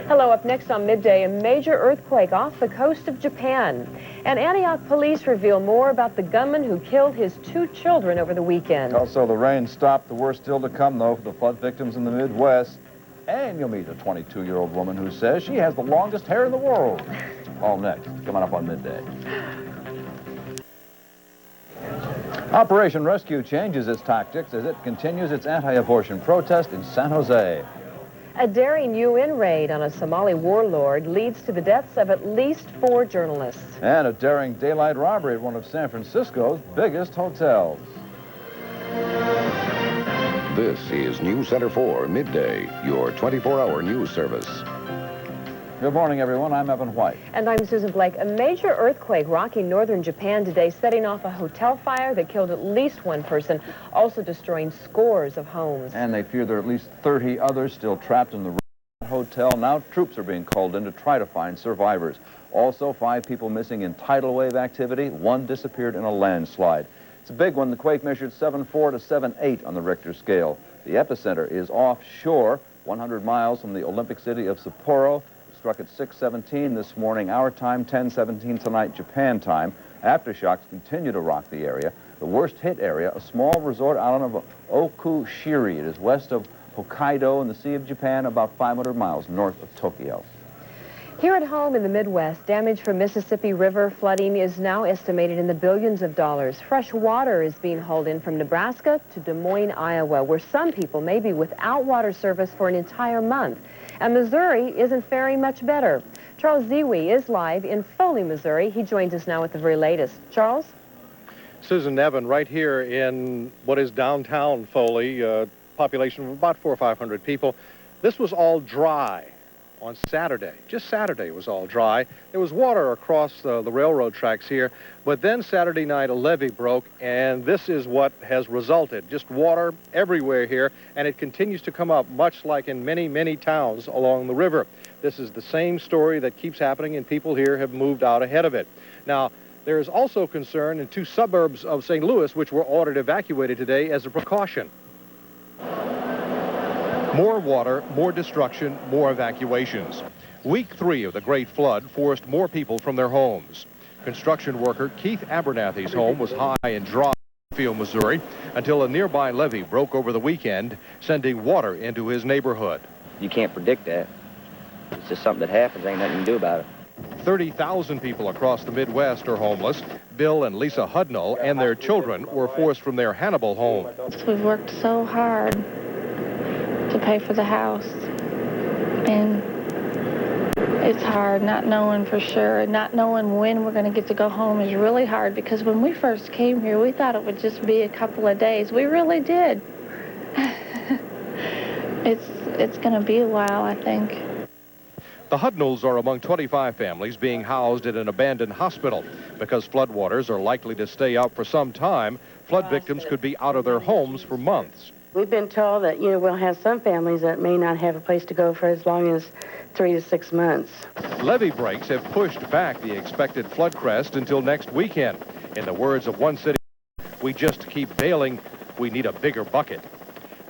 Hello, up next on Midday, a major earthquake off the coast of Japan. And Antioch police reveal more about the gunman who killed his 2 children over the weekend. Also, the rain stopped. The worst still to come, though, for the flood victims in the Midwest. And you'll meet a 22-year-old woman who says she has the longest hair in the world. All next, coming up on Midday. Operation Rescue changes its tactics as it continues its anti-abortion protest in San Jose. A daring UN raid on a Somali warlord leads to the deaths of at least 4 journalists. And a daring daylight robbery at one of San Francisco's biggest hotels. This is News Center 4 Midday, your 24-hour news service. Good morning, everyone. I'm Evan White. And I'm Susan Blake. A major earthquake rocking northern Japan today, setting off a hotel fire that killed at least 1 person, also destroying scores of homes. And they fear there are at least 30 others still trapped in the hotel. Now troops are being called in to try to find survivors. Also, 5 people missing in tidal wave activity. 1 disappeared in a landslide. It's a big one. The quake measured 7.4 to 7.8 on the Richter scale. The epicenter is offshore, 100 miles from the Olympic city of Sapporo. Struck at 6:17 this morning, our time, 10:17 tonight, Japan time. Aftershocks continue to rock the area. The worst hit area, a small resort island of Okushiri. It is west of Hokkaido in the Sea of Japan, about 500 miles north of Tokyo. Here at home in the Midwest, damage from Mississippi River flooding is now estimated in the billions of dollars. Fresh water is being hauled in from Nebraska to Des Moines, Iowa, where some people may be without water service for an entire month. And Missouri isn't faring much better. Charles Zewe is live in Foley, Missouri. He joins us now with the very latest. Charles? Susan, Evan, right here in what is downtown Foley, population of about 400 or 500 people. This was all dry on Saturday. Just Saturday was all dry. There was water across the railroad tracks here, but then Saturday night a levee broke, and this is what has resulted. Just water everywhere here, and it continues to come up, much like in many, many towns along the river. This is the same story that keeps happening, and people here have moved out ahead of it. Now, there is also concern in 2 suburbs of St. Louis, which were ordered evacuated today as a precaution. More water, more destruction, more evacuations. Week 3 of the Great Flood forced more people from their homes. Construction worker Keith Abernathy's home was high and dry in Field, Missouri, until a nearby levee broke over the weekend, sending water into his neighborhood. You can't predict that. It's just something that happens. Ain't nothing you can do about it. 30,000 people across the Midwest are homeless. Bill and Lisa Hudnall and their children were forced from their Hannibal home. We've worked so hard to pay for the house, and it's hard not knowing for sure, and not knowing when we're going to get to go home is really hard, because when we first came here we thought it would just be a couple of days. We really did. It's going to be a while, I think. The Hudnalls are among 25 families being housed at an abandoned hospital. Because floodwaters are likely to stay up for some time, flood victims could be out of their homes for months. We've been told that, we'll have some families that may not have a place to go for as long as 3 to 6 months. Levee breaks have pushed back the expected flood crest until next weekend. In the words of one city, we just keep bailing. We need a bigger bucket.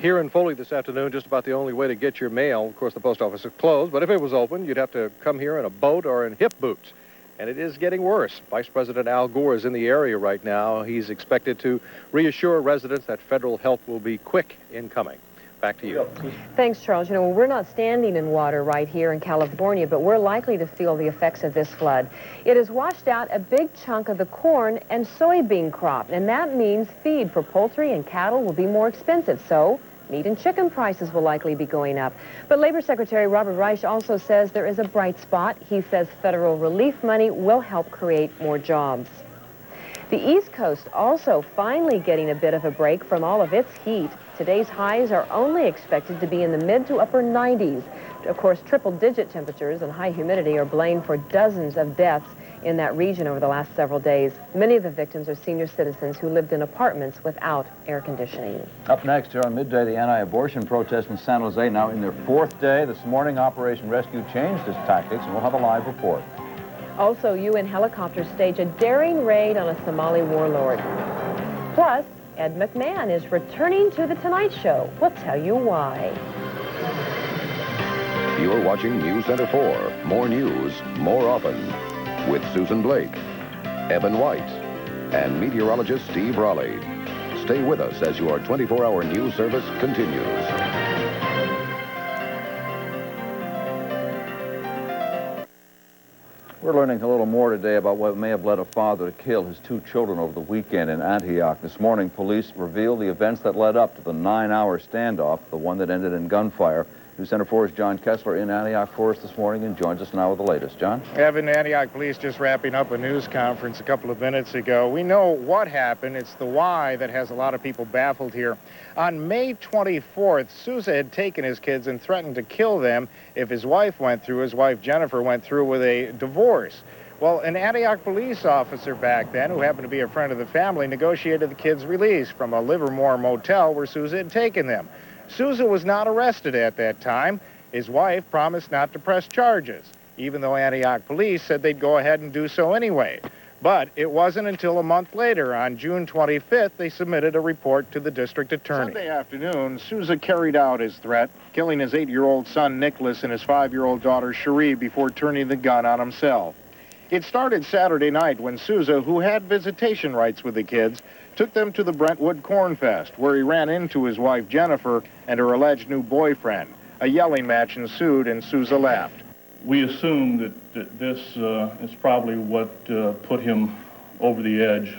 Here in Foley this afternoon, just about the only way to get your mail. Of course, the post office is closed, but if it was open, you'd have to come here in a boat or in hip boots. And it is getting worse. Vice President Al Gore is in the area right now. He's expected to reassure residents that federal help will be quick in coming. Back to you. Thanks, Charles. We're not standing in water right here in California, but we're likely to feel the effects of this flood. It has washed out a big chunk of the corn and soybean crop, and that means feed for poultry and cattle will be more expensive. So meat and chicken prices will likely be going up. But Labor Secretary Robert Reich also says there is a bright spot. He says federal relief money will help create more jobs. The East Coast also finally getting a bit of a break from all of its heat. Today's highs are only expected to be in the mid to upper 90s. Of course, triple-digit temperatures and high humidity are blamed for dozens of deaths in that region over the last several days. Many of the victims are senior citizens who lived in apartments without air conditioning. Up next here on Midday, the anti-abortion protest in San Jose now in their 4th day. This morning, Operation Rescue changed its tactics, and we'll have a live report. Also, UN helicopters stage a daring raid on a Somali warlord. Plus, Ed McMahon is returning to The Tonight Show. We'll tell you why. You're watching News Center 4. More news, more often. With Susan Blake, Evan White, and meteorologist Steve Raleigh. Stay with us as your 24-hour news service continues. We're learning a little more today about what may have led a father to kill his 2 children over the weekend in Antioch. This morning, police revealed the events that led up to the 9-hour standoff, the one that ended in gunfire. News Center 4's John Kessler in Antioch for us this morning and joins us now with the latest. John? Evan, Antioch police just wrapping up a news conference a couple of minutes ago. We know what happened. It's the why that has a lot of people baffled here. On May 24th, Souza had taken his kids and threatened to kill them if his wife Jennifer went through with a divorce. Well, an Antioch police officer back then, who happened to be a friend of the family, negotiated the kids' release from a Livermore motel where Souza had taken them. Souza was not arrested at that time. His wife promised not to press charges, even though Antioch police said they'd go ahead and do so anyway. But it wasn't until a month later, on June 25th, they submitted a report to the district attorney. Sunday afternoon, Souza carried out his threat, killing his 8-year-old son, Nicholas, and his 5-year-old daughter, Cherie, before turning the gun on himself. It started Saturday night when Souza, who had visitation rights with the kids, took them to the Brentwood Corn Fest, where he ran into his wife, Jennifer, and her alleged new boyfriend. A yelling match ensued, and Souza left. We assume that this is probably what put him over the edge,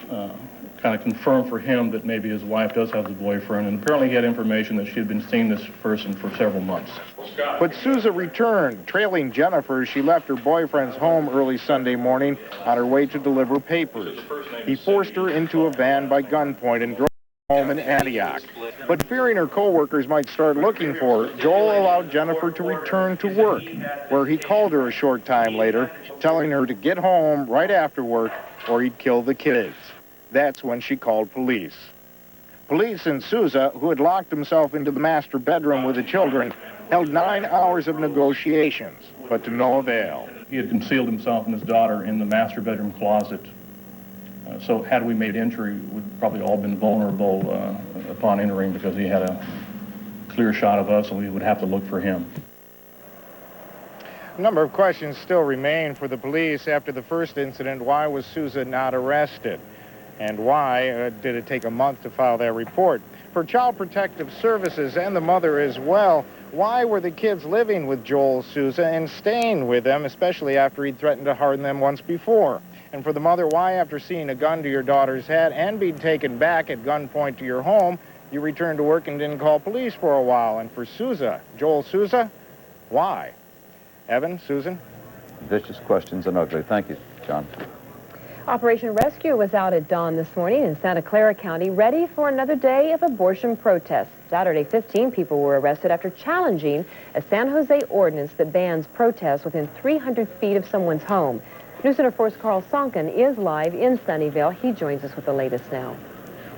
kind of confirmed for him that maybe his wife does have the boyfriend, and apparently he had information that she had been seeing this person for several months. But Souza returned, trailing Jennifer. She left her boyfriend's home early Sunday morning on her way to deliver papers. He forced her into a van by gunpoint and drove her home in Antioch. But fearing her co-workers might start looking for her, Joel allowed Jennifer to return to work, where he called her a short time later, telling her to get home right after work or he'd kill the kids. That's when she called police. Police and Souza, who had locked himself into the master bedroom with the children, held 9 hours of negotiations, but to no avail. He had concealed himself and his daughter in the master bedroom closet. So had we made entry, we'd probably all been vulnerable upon entering because he had a clear shot of us and we would have to look for him. A number of questions still remain for the police after the first incident. Why was Souza not arrested? And why did it take a month to file that report? For Child Protective Services and the mother as well, why were the kids living with Joel Souza and staying with them, especially after he'd threatened to harm them once before? And for the mother, why, after seeing a gun to your daughter's head and being taken back at gunpoint to your home, you returned to work and didn't call police for a while? And for Souza, Joel Souza, why? Evan, Susan? Vicious questions and ugly. Thank you, John. Operation Rescue was out at dawn this morning in Santa Clara County, ready for another day of abortion protests. Saturday, 15 people were arrested after challenging a San Jose ordinance that bans protests within 300 feet of someone's home. News Center 4's Karl Sonkin is live in Sunnyvale. He joins us with the latest now.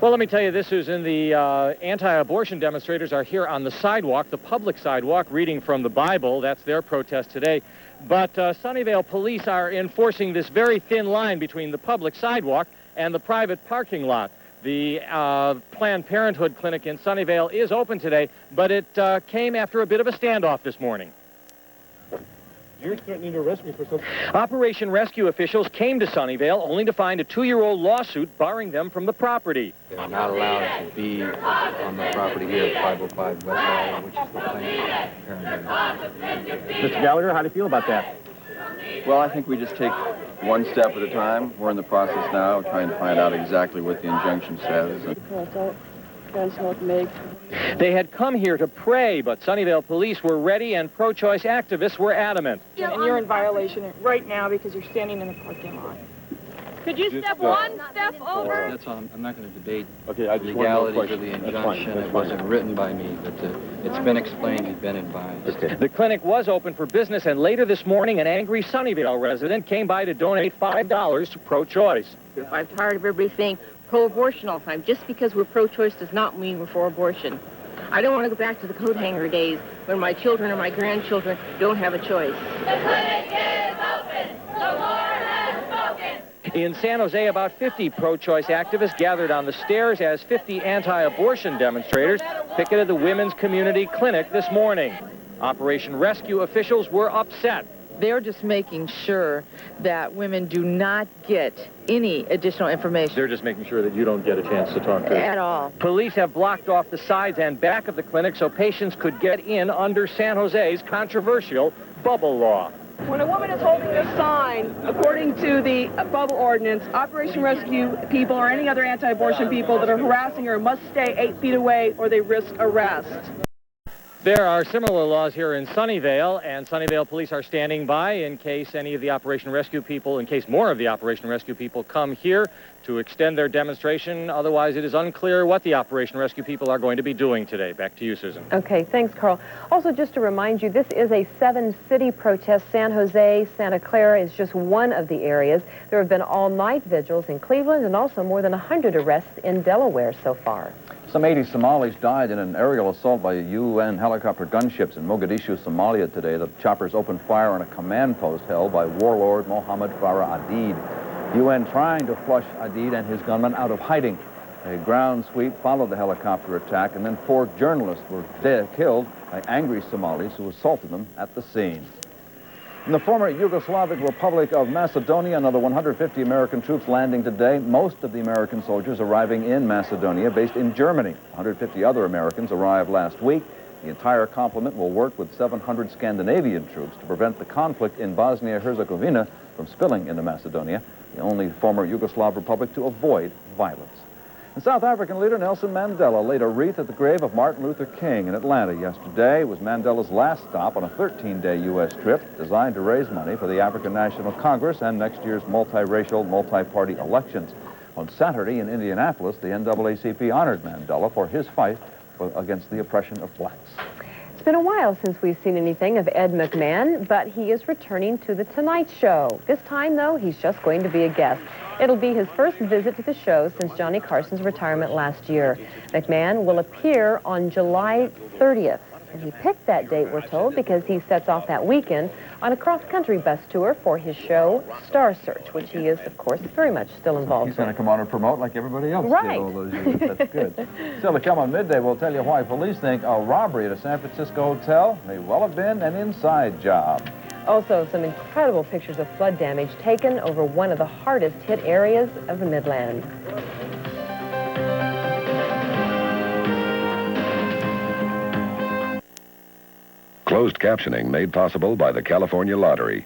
Well, let me tell you, this is in the anti-abortion demonstrators are here on the sidewalk, the public sidewalk, reading from the Bible. That's their protest today. But Sunnyvale police are enforcing this very thin line between the public sidewalk and the private parking lot. The Planned Parenthood clinic in Sunnyvale is open today, but it came after a bit of a standoff this morning. You're threatening to arrest me for something. Operation Rescue officials came to Sunnyvale only to find a 2-year-old lawsuit barring them from the property. They're not allowed to be on the property here at 505 West Valley, which is the Planned Parenthood. Mr. Gallagher, how do you feel about that? Well, I think we just take one step at a time. We're in the process now of trying to find out exactly what the injunction says. They had come here to pray, but Sunnyvale police were ready and pro-choice activists were adamant. And you're in violation right now because you're standing in the parking lot. Could you step one step over? That's all. I'm not going to debate the legalities of the injunction. It wasn't written by me, but it's been explained. You've been advised. Okay. The clinic was open for business, and later this morning, an angry Sunnyvale resident came by to donate $5 to pro-choice. I'm tired of everybody saying pro-abortion all the time. Just because we're pro-choice does not mean we're for abortion. I don't want to go back to the coat hanger days when my children or my grandchildren don't have a choice. The clinic is open! In San Jose, about 50 pro-choice activists gathered on the stairs as 50 anti-abortion demonstrators picketed the Women's Community Clinic this morning. Operation Rescue officials were upset. They're just making sure that women do not get any additional information. They're just making sure that you don't get a chance to talk to them. At all. Police have blocked off the sides and back of the clinic so patients could get in under San Jose's controversial bubble law. When a woman is holding a sign, according to the bubble ordinance, Operation Rescue people or any other anti-abortion people that are harassing her must stay 8 feet away or they risk arrest. There are similar laws here in Sunnyvale, and Sunnyvale police are standing by in case any of the Operation Rescue people, in case more of the Operation Rescue people come here to extend their demonstration. Otherwise, it is unclear what the Operation Rescue people are going to be doing today. Back to you, Susan. Okay, thanks, Carl. Also, just to remind you, this is a 7-city protest. San Jose, Santa Clara is just one of the areas. There have been all-night vigils in Cleveland and also more than 100 arrests in Delaware so far. Some 80 Somalis died in an aerial assault by UN helicopter gunships in Mogadishu, Somalia today. The choppers opened fire on a command post held by warlord Mohammed Farah Adid. UN trying to flush Adid and his gunmen out of hiding. A ground sweep followed the helicopter attack, and then 4 journalists were killed by angry Somalis who assaulted them at the scene. In the former Yugoslavic Republic of Macedonia, another 150 American troops landing today. Most of the American soldiers arriving in Macedonia, based in Germany. 150 other Americans arrived last week. The entire complement will work with 700 Scandinavian troops to prevent the conflict in Bosnia-Herzegovina from spilling into Macedonia, the only former Yugoslav republic to avoid violence. And South African leader Nelson Mandela laid a wreath at the grave of Martin Luther King in Atlanta yesterday. It was Mandela's last stop on a 13-day U.S. trip designed to raise money for the African National Congress and next year's multiracial, multi-party elections. On Saturday in Indianapolis, the NAACP honored Mandela for his fight against the oppression of blacks. It's been a while since we've seen anything of Ed McMahon, but he is returning to The Tonight Show. This time, though, he's just going to be a guest. It'll be his first visit to the show since Johnny Carson's retirement last year. McMahon will appear on July 30th. And he picked that date, we're told, because he sets off that weekend on a cross-country bus tour for his show, Star Search, which he is, of course, very much still involved He's going to come on and promote like everybody else right. did all those years. That's good. Still to come on midday, we'll tell you why police think a robbery at a San Francisco hotel may well have been an inside job. Also, some incredible pictures of flood damage taken over one of the hardest hit areas of the Midland. Closed captioning made possible by the California Lottery.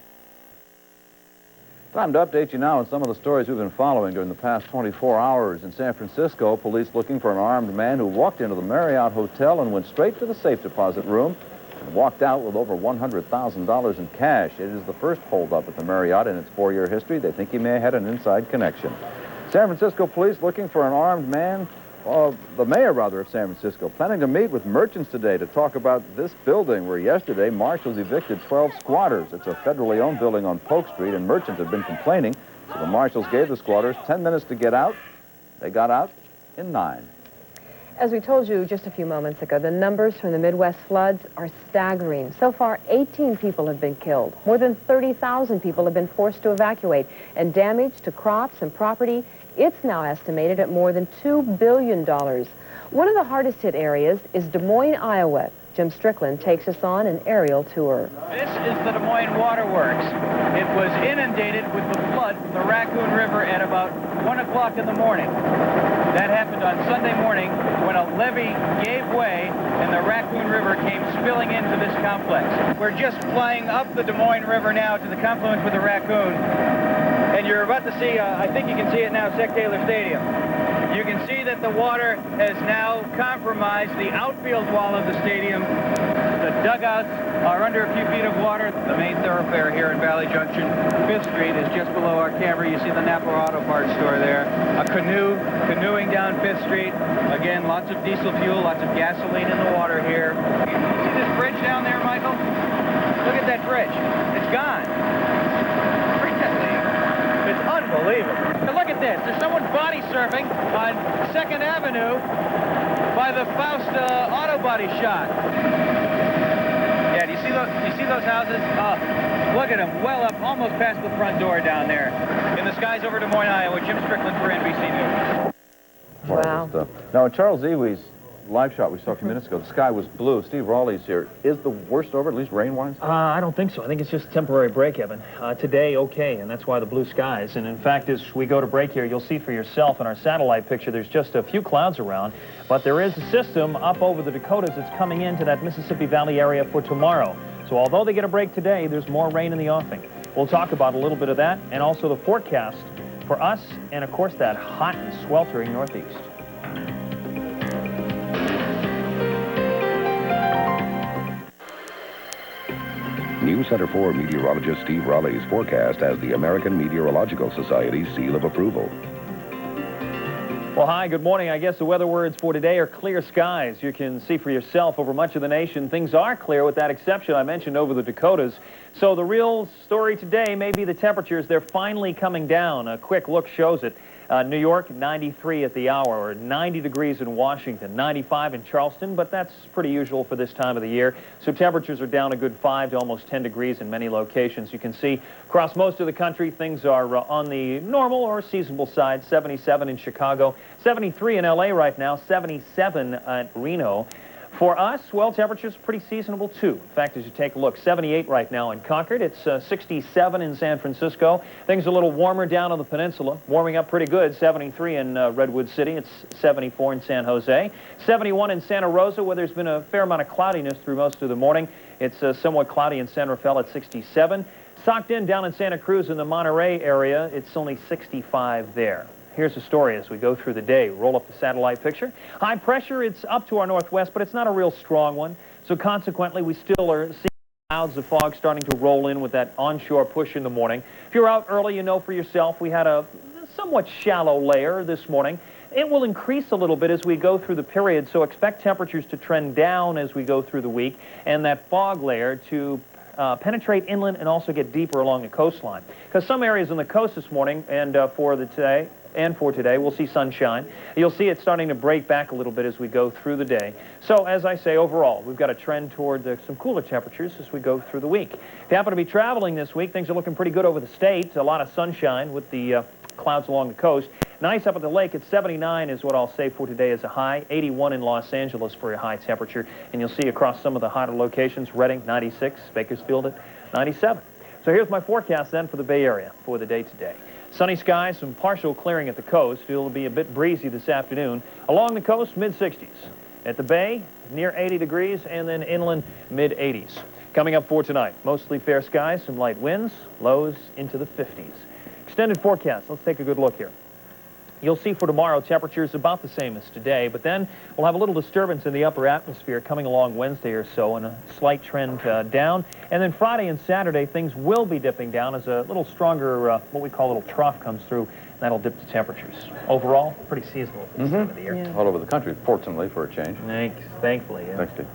Time to update you now on some of the stories we've been following during the past 24 hours. In San Francisco, police looking for an armed man who walked into the Marriott Hotel and went straight to the safe deposit room and walked out with over $100,000 in cash. It is the first holdup at the Marriott in its 4-year history. They think he may have had an inside connection. San Francisco police looking for an armed man, the mayor, rather, of San Francisco, planning to meet with merchants today to talk about this building where yesterday marshals evicted 12 squatters. It's a federally owned building on Polk Street, and merchants have been complaining. So the marshals gave the squatters 10 minutes to get out. They got out in 9. As we told you just a few moments ago, the numbers from the Midwest floods are staggering. So far, 18 people have been killed. More than 30,000 people have been forced to evacuate, and damage to crops and property, it's now estimated at more than $2 billion. One of the hardest hit areas is Des Moines, Iowa. Jim Strickland takes us on an aerial tour. This is the Des Moines Waterworks. It was inundated with the flood from the Raccoon River at about 1 o'clock in the morning. That happened on Sunday morning when a levee gave way and the Raccoon River came spilling into this complex. We're just flying up the Des Moines River now to the confluence with the Raccoon. And you're about to see, I think you can see it now, Sec Taylor Stadium. You can see that the water has now compromised the outfield wall of the stadium. The dugouts are under a few feet of water. The main thoroughfare here in Valley Junction, 5th Street, is just below our camera. You see the Napa Auto Parts store there. A canoeing down 5th Street. Again, lots of diesel fuel, lots of gasoline in the water here. You see this bridge down there, Michael? Look at that bridge. It's gone. It's unbelievable. Now look at this. There's someone body surfing on 2nd Avenue by the Faust Auto Body Shop. Yeah, do you see those houses? Look at him, well up, almost past the front door down there. In the skies over Des Moines, Iowa, Jim Strickland for NBC News. Wow. Now, in Charles Zewe's live shot we saw a few minutes ago, the sky was blue. Steve Raleigh's here. Is the worst over, at least rain-wise? I don't think so. I think it's just a temporary break, Evan. Today, okay, and that's why the blue skies. And in fact, as we go to break here, you'll see for yourself in our satellite picture, there's just a few clouds around, but there is a system up over the Dakotas that's coming into that Mississippi Valley area for tomorrow. So although they get a break today, there's more rain in the offing. We'll talk about a little bit of that and also the forecast for us and, of course, that hot and sweltering northeast. News Center 4 meteorologist Steve Raleigh's forecast has the American Meteorological Society's seal of approval. Well, hi, good morning. I guess the weather words for today are clear skies. You can see for yourself over much of the nation, things are clear with that exception I mentioned over the Dakotas. So the real story today may be the temperatures. They're finally coming down. A quick look shows it. New York, 93 at the hour, or 90 degrees in Washington, 95 in Charleston, but that's pretty usual for this time of the year. So temperatures are down a good 5 to almost 10 degrees in many locations. You can see across most of the country, things are on the normal or seasonable side. 77 in Chicago, 73 in L.A. right now, 77 at Reno. For us, well, temperatures pretty seasonable, too. In fact, as you take a look, 78 right now in Concord. It's 67 in San Francisco. Things a little warmer down on the peninsula, warming up pretty good. 73 in Redwood City. It's 74 in San Jose. 71 in Santa Rosa, where there's been a fair amount of cloudiness through most of the morning. It's somewhat cloudy in San Rafael at 67. Socked in down in Santa Cruz in the Monterey area, it's only 65 there. Here's the story as we go through the day. Roll up the satellite picture. High pressure, it's up to our northwest, but it's not a real strong one. So consequently, we still are seeing clouds of fog starting to roll in with that onshore push in the morning. If you're out early, you know for yourself, we had a somewhat shallow layer this morning. It will increase a little bit as we go through the period, so expect temperatures to trend down as we go through the week, and that fog layer to penetrate inland and also get deeper along the coastline. Because some areas on the coast this morning and for today, we'll see sunshine. You'll see it starting to break back a little bit as we go through the day. So, as I say, overall, we've got a trend toward some cooler temperatures as we go through the week. If you happen to be traveling this week, things are looking pretty good over the state. A lot of sunshine with the clouds along the coast. Nice up at the lake at 79 is what I'll say for today as a high. 81 in Los Angeles for a high temperature. And you'll see across some of the hotter locations, Redding, 96, Bakersfield at 97. So here's my forecast then for the Bay Area for the day today. Sunny skies, some partial clearing at the coast. It'll be a bit breezy this afternoon. Along the coast, mid-60s. At the Bay, near 80 degrees, and then inland, mid-80s. Coming up for tonight, mostly fair skies, some light winds, lows into the 50s. Extended forecast. Let's take a good look here. You'll see for tomorrow, temperatures about the same as today, but then we'll have a little disturbance in the upper atmosphere coming along Wednesday or so, and a slight trend down. And then Friday and Saturday, things will be dipping down as a little stronger, what we call a little trough comes through. That'll dip the temperatures. Overall, pretty seasonal for this time of the year. Yeah. All over the country, fortunately, for a change. Thankfully, yeah. Thanks, Steve.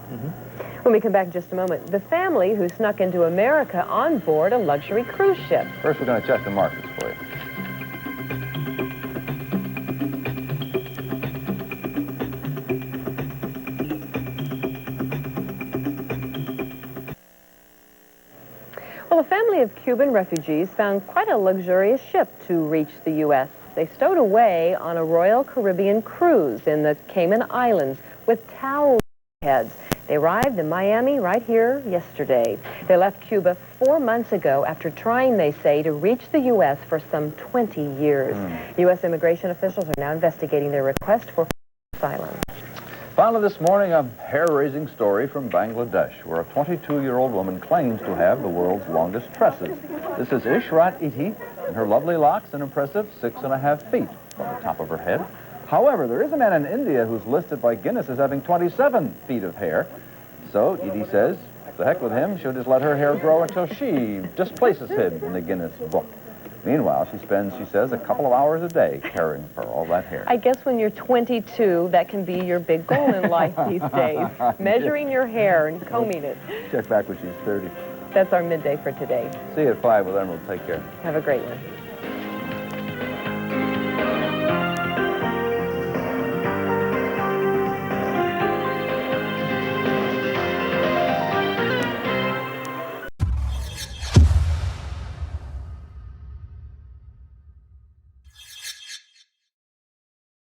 When we come back in just a moment, the family who snuck into America on board a luxury cruise ship. First, we're going to check the markets for you. Well, a family of Cuban refugees found quite a luxurious ship to reach the U.S. They stowed away on a Royal Caribbean cruise in the Cayman Islands with towel heads. They arrived in Miami right here yesterday. They left Cuba 4 months ago after trying, they say, to reach the U.S. for some 20 years. U.S. immigration officials are now investigating their request for asylum. Finally this morning, a hair-raising story from Bangladesh, where a 22-year-old woman claims to have the world's longest tresses. This is Ishrat Iti, and her lovely locks an impressive 6.5 feet from the top of her head. However, there is a man in India who's listed by Guinness as having 27 feet of hair. So, Iti says, the heck with him, she'll just let her hair grow until she displaces him in the Guinness Book. Meanwhile, she spends, she says, a couple of hours a day caring for all that hair. I guess when you're 22, that can be your big goal in life these days. Measuring your hair and combing it. Check back when she's 30. That's our midday for today. See you at 5 with Emerald. Take care. Have a great one.